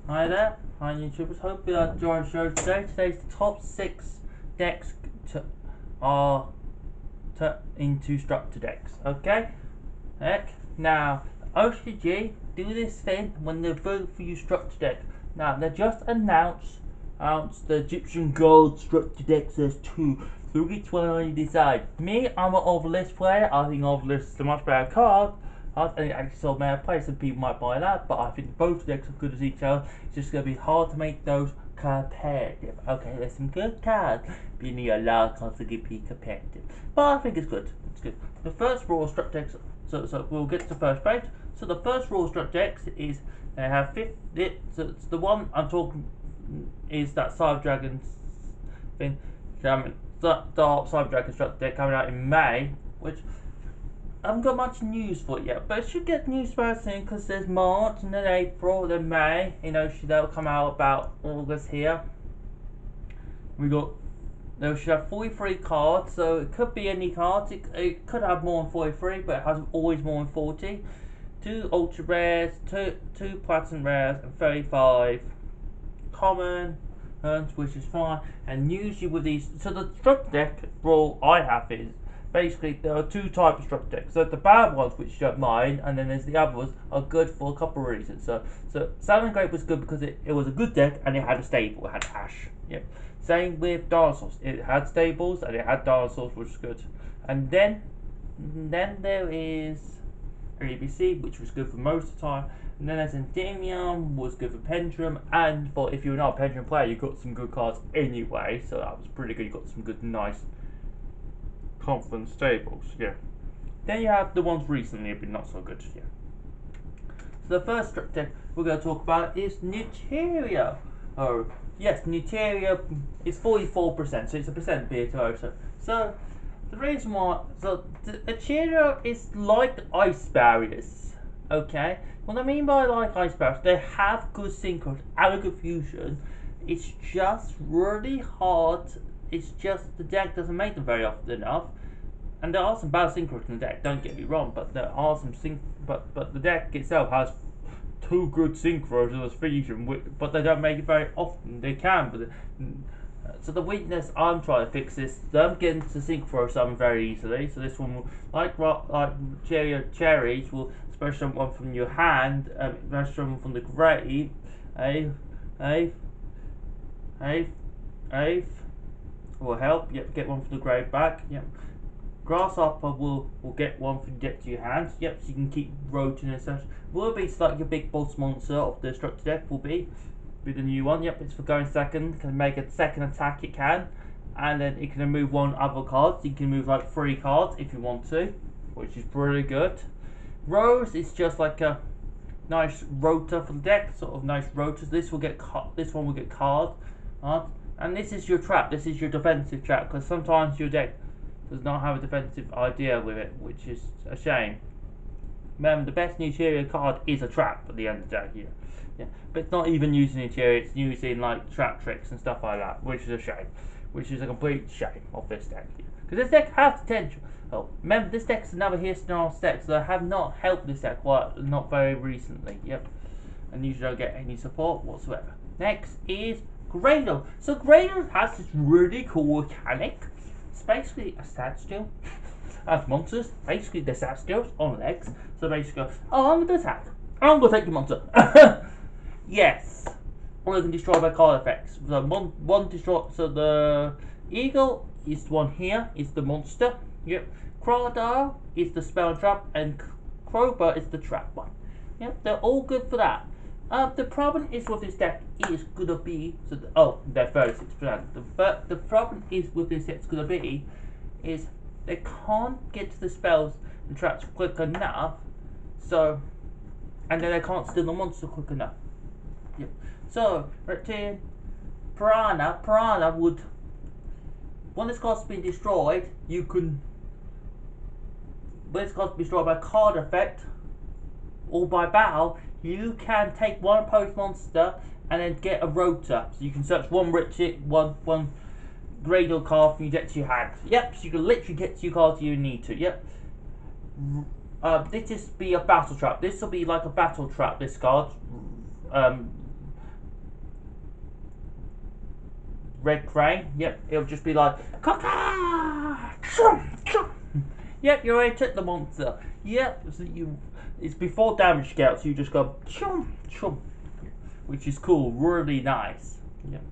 Hi there, hi YouTubers. Hope you enjoyed the show today. Today's the top 6 decks are into structure decks. Okay? Heck. Now, OCG do this thing when they vote for your structure deck. Now, they just announced the Egyptian Gold structure deck says 2. So which one are you decide? Me, I'm an Overlist player. I think Overlist is a much better card. I think it actually sold better play, some people might buy that, but I think both decks are good as each other. It's just going to be hard to make those competitive. Okay, there's some good cards, but you need a lot of cards to be competitive. But I think it's good. It's good. The first rule of struct decks, so we'll get to the first page. So the first rule of struct decks is they have 50. So it's the one I'm talking is that Cyber Dragons thing. The Cyber Dragon struct deck coming out in May, which I haven't got much news for it yet, but it should get news very soon because there's March and then April, then May. You know, that'll come out about August here. They should have 43 cards, so it could be any cards. It could have more than 43, but it has always more than 40. 2 ultra rares, 2 platinum rares, and 35 common, which is fine. And usually with these, so the structure deck rule I have is basically there are 2 types of structure decks. So the bad ones, which you don't mind, and then there's the other ones are good for a couple of reasons. So Salmon Grape was good because it was a good deck and it had a stable, it had Ash. Yep. Same with dinosaurs. It had stables and it had dinosaurs, which is good. And then there is ABC, which was good for most of the time. And then there's Endymion, was good for Pendulum, and for if you're not a Pendulum player, you got some good cards anyway, so that was pretty good. You got some good, nice, confident stables, yeah. Then you have the ones recently have been not so good, yeah. So the first structure deck we're going to talk about is Neuteria. Oh, yes, Neuteria is 44%, so it's a percent beer. So the reason why, so the Neuteria is like ice barriers, okay? What I mean by like ice barriers, they have good synchros and a good fusion. It's just really hard. It's just the deck doesn't make them very often enough. And there are some bad synchros in the deck, don't get me wrong, but there are some but the deck itself has 2 good synchros as fusion, but they don't make it very often. They can, but so the weakness I'm trying to fix is them getting to synchro some very easily. So this one will, like cherries, will special one from your hand, special one from the grave, will help. Yep, get one from the grave back. Yep. Grasshopper will get one from deck to your hand. Yep, so you can keep rotating and such. Will be like your big boss monster of the structure deck will be the new one. Yep, it's for going second. Can make a second attack it can. And then it can remove 1 other card. So you can move like 3 cards if you want to, which is pretty good. Rose is just like a nice rotor for the deck, sort of nice rotors. This one will get card. And this is your trap. This is your defensive trap, because sometimes your deck does not have a defensive idea with it, which is a shame. Remember, the best Neuteria card is a trap at the end of the day here. Yeah. But it's not even using Neuteria, it's using like trap tricks and stuff like that, which is a shame. Which is a complete shame of this deck here. Because this deck has potential. Oh, remember, this deck is another Histonos deck, so I have not helped this deck not very recently. Yep. And usually don't get any support whatsoever. Next is Gradle. So Gradle has this really cool mechanic. It's basically a stat steal. As monsters, basically they're stat steals on legs. So basically, oh, I'm going to attack. I'm going to take your monster. Yes. Or they can destroy by card effects. So one destroy. So the eagle is the one here. Is the monster. Yep. Crocodile is the spell and trap, and Crowbar is the trap one. Yep. They're all good for that. The problem is with this deck is gonna be they're 36%. The problem is with this deck's gonna be is they can't get to the spells and traps quick enough. So, and then they can't steal the monster quick enough. Yep. So Reptilian Piranha would, when this card's been destroyed, when this card's been destroyed by card effect or by battle, you can take one opposed monster and then get a rotor. So you can search one one Gradle card from your deck to your hand. Yep, so you can literally get 2 cards you need to. Yep. This is be a battle trap. This will be like a battle trap, this card. Red Crane. Yep, it'll just be like, Kaka! Chum, chum. Yep, you already took the monster. Yep, so it's before damage scouts, you just go chum, chum, which is cool, really nice. Yep.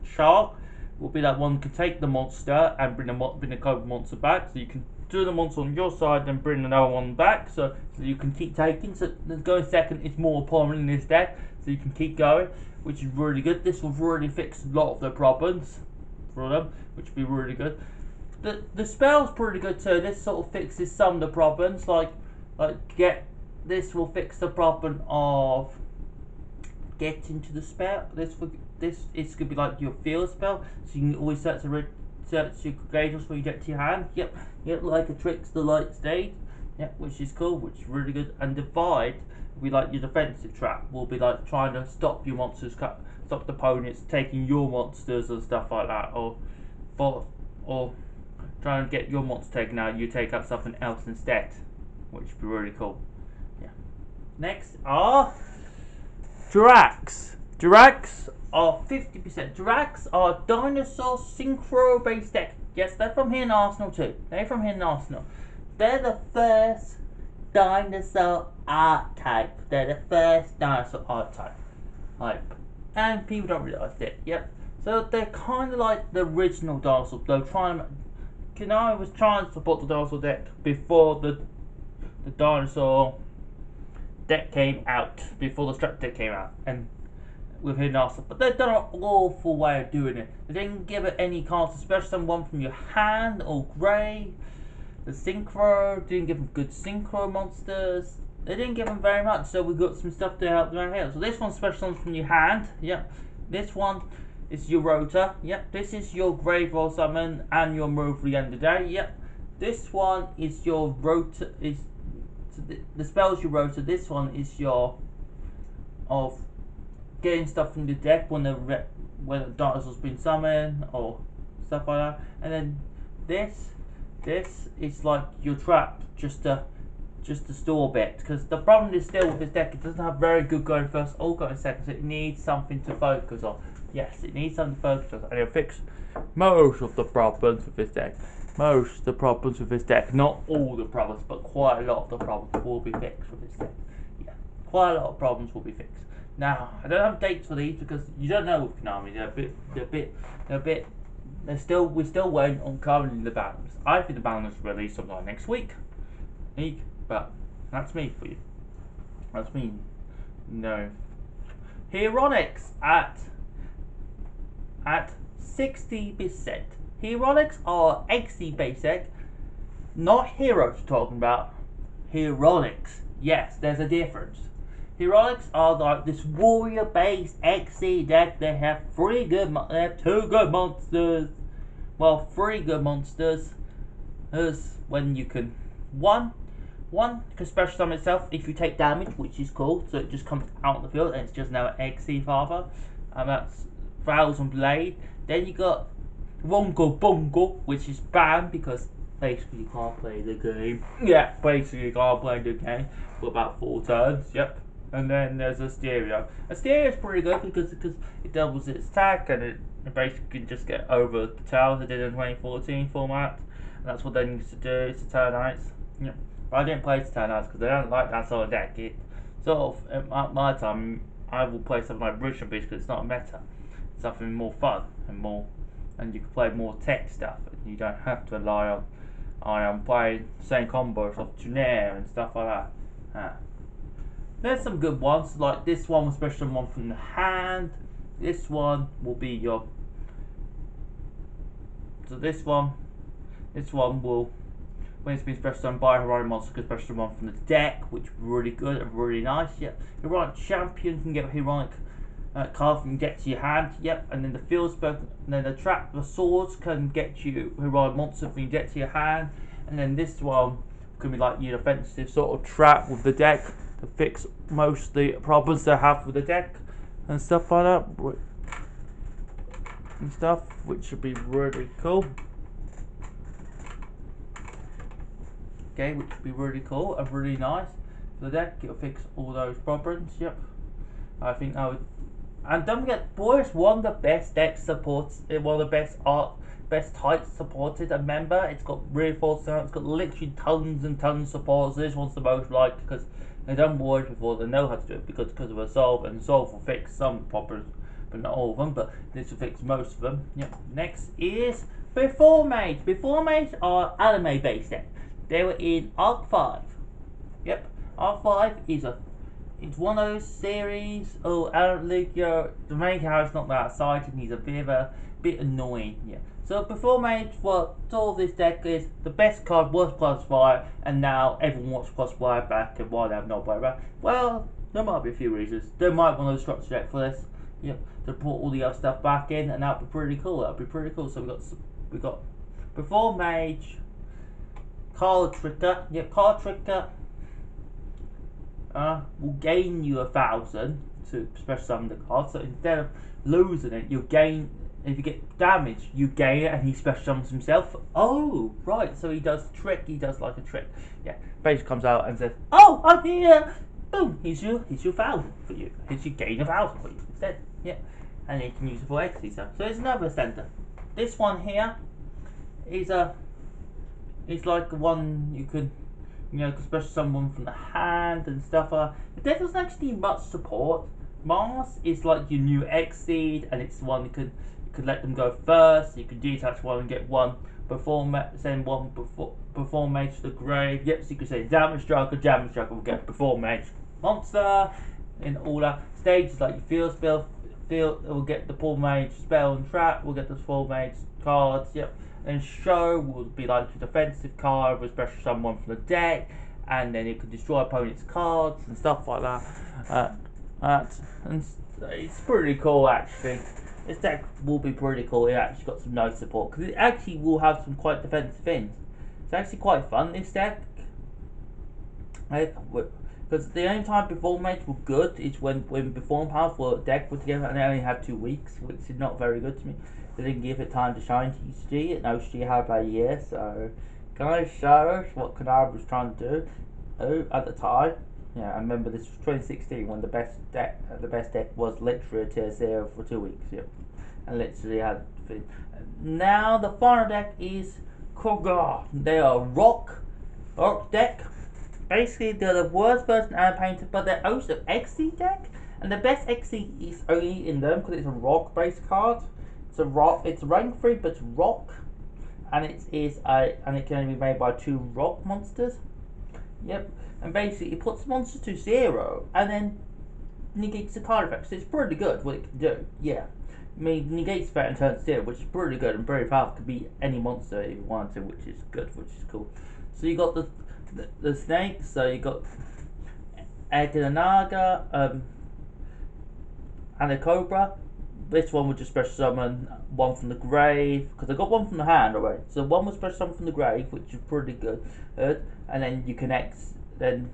Shark will be that one who can take the monster and bring the cold monster back, so you can do the monster on your side and bring another one back, so you can keep taking. So the going second is more important in this deck, so you can keep going, which is really good. This will really fix a lot of the problems for them, which will be really good. The spell's pretty good too. This sort of fixes some of the problems, this will fix the problem of getting to the spell. This is gonna be like your field spell, so you can always search your graders when you get to your hand. Yep, like a Trickster Light Stage. Yep, which is cool, which is really good. And Divide will be like your defensive trap. Will be like trying to stop your monsters, stop the opponents taking your monsters and stuff like that, or trying to get your monster taken out. You take out something else instead, which would be really cool. Yeah. Next are Jirax. Jirax are 50%. Jirax are dinosaur synchro based deck. Yes, they're from here in Arsenal too. They're from here in Arsenal. They're the first dinosaur archetype. They're the first dinosaur archetype. And people don't realise it. Yep. So they're kind of like the original dinosaur. I was trying to support the dinosaur deck before the dinosaur deck came out, before the structure deck came out, and with Hidden Arsenal, but they've done an awful way of doing it. They didn't give it any cards, especially one from your hand or grey. The synchro didn't give them good synchro monsters. They didn't give them very much, so we got some stuff to help them out here. So this one's special ones from your hand. Yep. This one is your Rota. Yep. This is your Grave Roll Summon and your move for the end of the day. Yep. This one is your Rota. The spells you Rota. This one is your of getting stuff from the deck when the dinosaur's been summoned or stuff like that. And then this is like your trap, just to store bit, because the problem is still with this deck, it doesn't have very good going first or going second, so it needs something to focus on. Yes, it needs something to focus on, and it'll fix most of the problems with this deck. Most of the problems with this deck, not all the problems, but quite a lot of the problems will be fixed with this deck. Yeah, quite a lot of problems will be fixed. Now, I don't have dates for these because you don't know with Konami. We're still waiting on currently the balance. I think the balance will release sometime next week. But that's me for you. That's me. No. Heronics at 60%. Heronics are XC basic, not heroes talking about. Heronics. Yes, there's a difference. Heronics are like this warrior-based XC deck. They have two good monsters. Well, 3 good monsters. Is when you can one can special summon itself if you take damage, which is cool. So it just comes out on the field and it's just now an XC father. And that's Thousand Blade. Then you got Wongo Bongo, which is banned because basically you can't play the game. Yeah, basically you can't play the game for about 4 turns. Yep. And then there's Asteria. Asteria's pretty good because it doubles its attack and it basically can just get over the towers it did in 2014 format. And that's what they need to do, Saturnites. Yep. But I didn't play Saturnites because I don't like that sort of deck. It sort of, at my time, I will play something like Brucian Beast because it's not a meta. It's something more fun and you can play more tech stuff. And you don't have to rely on playing the same combos of Junair and stuff like that. There's some good ones, like this one was special one from the hand. This one will be your. So this one will, when it's been special done by Heroic Monster, get special one from the deck, which is really good and really nice. Yep. Heroic Champion can get a Heroic card from deck to your hand. Yep. And then the field spell, and then the trap, the swords can get you Heroic Monster from your deck to your hand. And then this one can be like your defensive sort of trap with the deck to fix most of the problems they have with the deck and stuff like that. And stuff, which should be really cool. Okay, which would be really cool and really nice for the deck. It'll fix all those problems. Yep. I think And don't forget, Boris one of the best deck supports, one of the best types supported a member. It's got reinforced sound, it's got literally tons and tons of supports. This one's the most liked because they've done Boris before, they know how to do it because of Assault, and Assault will fix some problems, but not all of them, but this will fix most of them. Yep. Next is Before Mage. Before Mage are anime based deck. They were in Arc 5. Yep. Arc 5 is it's one of those series. Oh, Lugia, the main character's not that exciting. He's a bit annoying. Yeah. So Before Mage, what all this deck is, the best card was Crossfire, and now everyone wants Crossfire back. And why they have not brought it back? Well, there might be a few reasons. They might want to structure deck for this. Yep. To put all the other stuff back in, and that'd be pretty cool. That'd be pretty cool. So we got Before Mage, Card Tricker. Yep, Card Tricker. Will gain you 1,000 to special summon the card. So instead of losing it, you gain. If you get damage, you gain it, and he special summons himself. Oh, right. So he does trick. He does like a trick. Yeah. Basically comes out and says, "Oh, I'm here." Boom. Here's your 1,000 for you. Here's your gain 1,000 for you instead. Yeah. And you can use it for XP stuff. So it's another center. This one here is it's like the one you could. You know, especially someone from the hand and stuff. The deck doesn't actually need much support. Mars is like your new Exceed, and it's the one you could let them go first. You could detach one and get one send one before Mage to the grave. Yep, so you could say Damage Striker will get Before Mage monster in all that stages. Like your field spell, it will get the Before Mage spell and trap. We'll get the Before Mage cards. Yep. And show will be like a defensive card with special someone from the deck, and then it can destroy opponent's cards and stuff like that. And it's pretty cool actually. This deck will be pretty cool. It actually got some nice support because it actually will have some quite defensive things. It's actually quite fun, this deck. Because the only time Before Mage were good is when Before and Powers were deck put together and they only had 2 weeks, which is not very good to me. They didn't give it time to shine to UCG, and OCG had about a year, so kind of shows what Konami was trying to do at the time. Yeah, I remember this was 2016 when the best deck was literally a tier 0 for 2 weeks. Yep, and literally had. Now the final deck is Kogar. They are rock deck. Basically, they're the worst version ever painted, but they're also XC deck, and the best XC is only in them because it's a rock based card. It's rank 3, but it's rock, and it can only be made by 2 rock monsters. Yep, and basically it puts the monster to 0 and then negates the card effect. So it's pretty good what it can do. Yeah, I mean negates effect and turns 0, which is pretty good and very powerful. Could be any monster if you want to, which is good, which is cool. So you got the snake. So you got Naga, and a cobra. This one would just special summon one from the grave, because I got one from the hand already. So one was special summon from the grave, which is pretty good. And then you connect. Then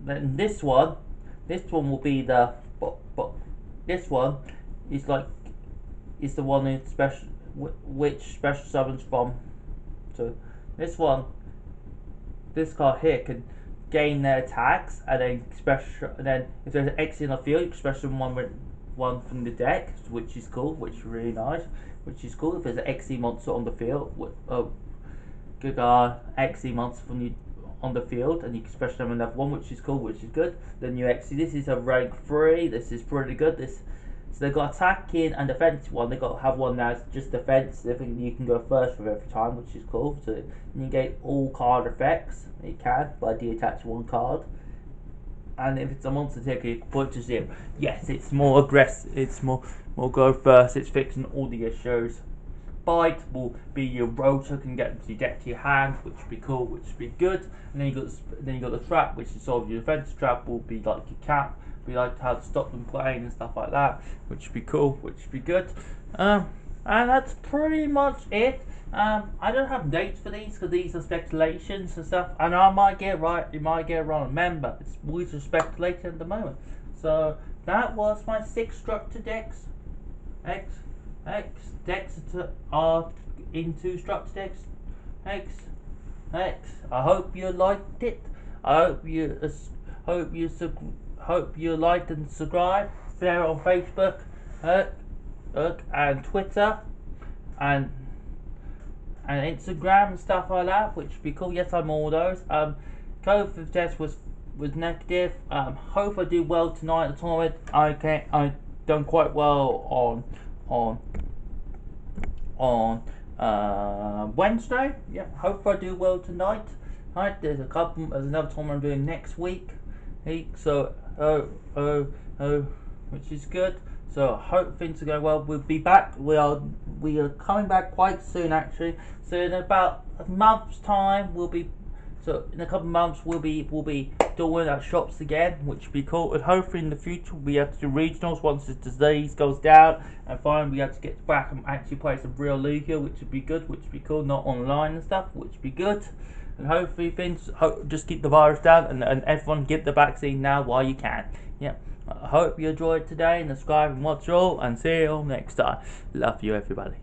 this one will be the. But this one is the one in special, which special summons from. So this card here can gain their attacks, and then if there's an X in the field, you can special summon one from the deck, which is cool, which is really nice, which is cool. If there's an XE monster on the field, XE monster on the field, and you can special summon another one, which is cool, which is good. Then you XE. This is a rank 3. This is pretty good. So they've got attacking and defensive one. They've got to have one that's just defensive, and you can go first with every time, which is cool. So you negate all card effects. You can by detaching one card. And if it's a monster ticker, you can put it to 0. Yes, it's more aggressive. It's more go first. It's fixing all the issues. Bite will be your rotor, can get the deck to your hand, which would be cool, which would be good. And then you got the trap, which is sort of your defense trap. Will be like your cap. Be like how to stop them playing and stuff like that, which would be cool, which would be good. And that's pretty much it. I don't have dates for these because these are speculations and stuff, and I might get right, you might get wrong. Remember, it's always just speculating at the moment. So that was my 6 structure decks. Decks are into structure decks. I hope you liked it. I hope you liked and subscribe. share it on Facebook, and Twitter, and Instagram and stuff like that, which would be cool. Yes, I'm all those. COVID test was negative. Hope I do well tonight at the tournament. I done quite well on Wednesday. Yeah, hope I do well tonight. Right, there's another tournament I'm doing next week. So which is good. So I hope things are going well. We'll be back. We are coming back quite soon, actually. So in about a month's time, in a couple of months we'll be doing our shops again, which will be cool. And hopefully in the future we have to do regionals once the disease goes down, and finally we have to get back and actually play some real league here, which would be good, which would be cool, not online and stuff, which would be good. And hopefully just keep the virus down, and everyone get the vaccine now while you can. Yeah. I hope you enjoyed today, and subscribe and watch all, and see you all next time. Love you, everybody.